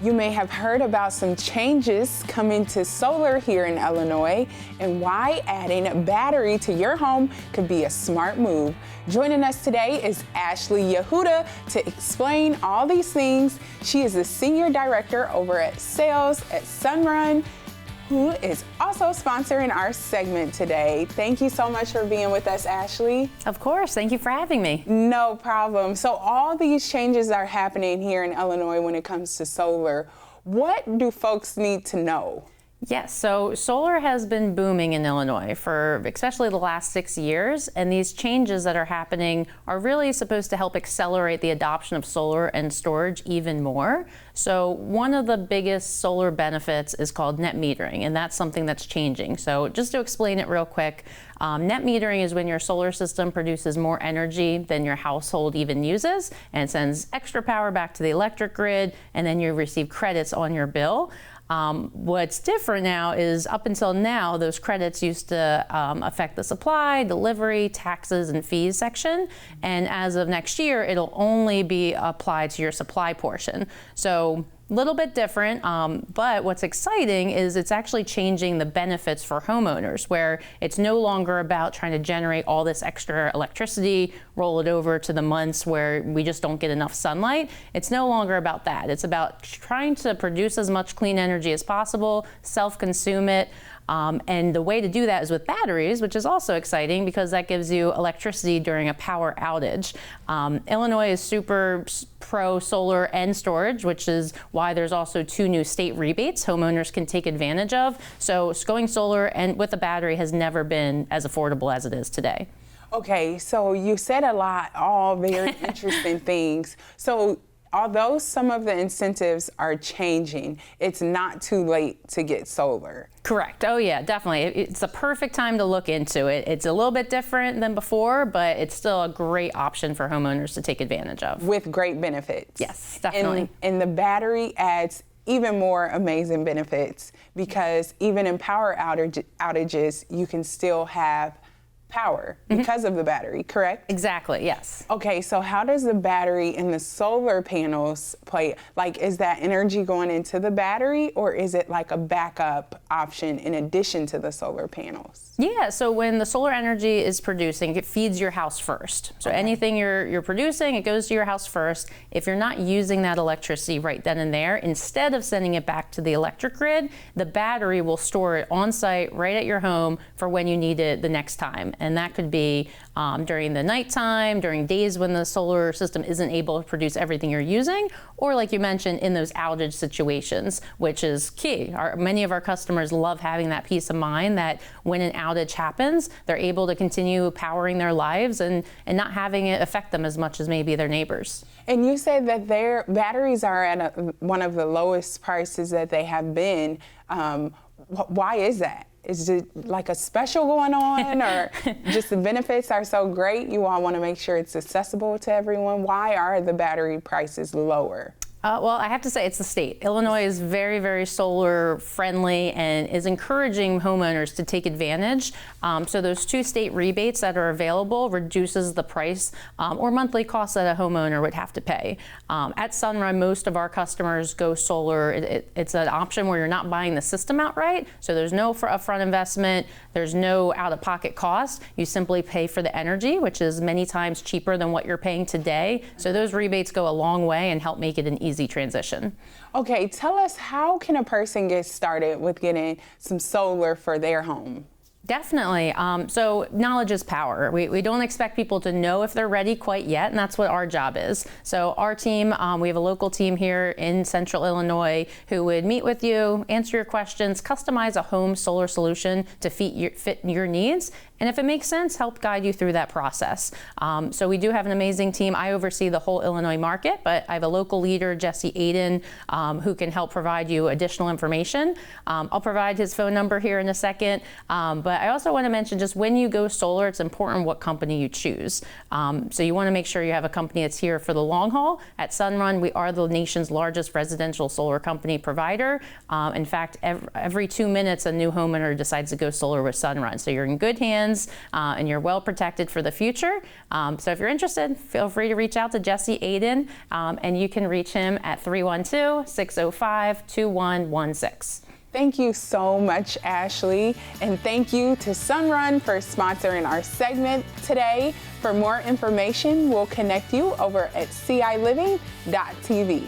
You may have heard about some changes coming to solar here in Illinois and why adding a battery to your home could be a smart move. Joining us today is Ashley Yehuda to explain all these things. She is the Senior Director over at Sales at Sunrun, who is also sponsoring our segment today. Thank you so much for being with us, Ashley. Of course, thank you for having me. No problem. So all these changes are happening here in Illinois when it comes to solar. What do folks need to know? Yes, so solar has been booming in Illinois for especially the last 6 years, and these changes that are happening are really supposed to help accelerate the adoption of solar and storage even more. So one of the biggest solar benefits is called net metering, and that's something that's changing. So just to explain it real quick, net metering is when your solar system produces more energy than your household even uses and sends extra power back to the electric grid, and then you receive credits on your bill. What's different now is up until now, those credits used to affect the supply, delivery, taxes, and fees section. And as of next year, it'll only be applied to your supply portion. So a little bit different, but what's exciting is it's actually changing the benefits for homeowners, where it's no longer about trying to generate all this extra electricity, roll it over to the months where we just don't get enough sunlight. It's no longer about that. It's about trying to produce as much clean energy as possible, self-consume it. And the way to do that is with batteries, which is also exciting because that gives you electricity during a power outage. Illinois is super pro solar and storage, which is why there's also 2 new state rebates homeowners can take advantage of. So going solar and with a battery has never been as affordable as it is today. Okay, so you said a lot, all very interesting things. So although some of the incentives are changing, it's not too late to get solar. Correct. Oh yeah, definitely. It's a perfect time to look into it. It's a little bit different than before, but it's still a great option for homeowners to take advantage of. With great benefits. Yes, definitely. And the battery adds even more amazing benefits because even in power outages, you can still have power because of the battery, correct? Exactly, yes. Okay, so how does the battery and the solar panels play? Like, is that energy going into the battery or is it like a backup option in addition to the solar panels? Yeah, so when the solar energy is producing, it feeds your house first. So anything you're producing, it goes to your house first. If you're not using that electricity right then and there, instead of sending it back to the electric grid, the battery will store it on site right at your home for when you need it the next time. And that could be during the nighttime, during days when the solar system isn't able to produce everything you're using, or like you mentioned, in those outage situations, which is key. Many of our customers love having that peace of mind that when an outage happens, they're able to continue powering their lives and not having it affect them as much as maybe their neighbors. And you said that their batteries are at one of the lowest prices that they have been. Why is that? Is it like a special going on or just the benefits are so great you all want to make sure it's accessible to everyone? Why are the battery prices lower? Well, I have to say it's the state. Illinois is very, very solar friendly and is encouraging homeowners to take advantage. So those 2 state rebates that are available reduces the price or monthly cost that a homeowner would have to pay. At Sunrun, most of our customers go solar. It's an option where you're not buying the system outright. So there's no upfront investment. There's no out-of-pocket cost. You simply pay for the energy, which is many times cheaper than what you're paying today. So those rebates go a long way and help make it an easy transition. Okay, tell us, how can a person get started with getting some solar for their home? Definitely. So knowledge is power. We don't expect people to know if they're ready quite yet, and that's what our job is. So our team, we have a local team here in Central Illinois who would meet with you, answer your questions, customize a home solar solution to fit your needs, and if it makes sense, help guide you through that process. So we do have an amazing team. I oversee the whole Illinois market, but I have a local leader, Jesse Aiden, who can help provide you additional information. I'll provide his phone number here in a second, but But I also want to mention, just when you go solar, it's important what company you choose. So you want to make sure you have a company that's here for the long haul. At Sunrun, we are the nation's largest residential solar company provider. In fact, every 2 minutes, a new homeowner decides to go solar with Sunrun. So you're in good hands and you're well protected for the future. So if you're interested, feel free to reach out to Jesse Aiden, and you can reach him at 312-605-2116. Thank you so much, Ashley. And thank you to Sunrun for sponsoring our segment today. For more information, we'll connect you over at ciLiving.tv.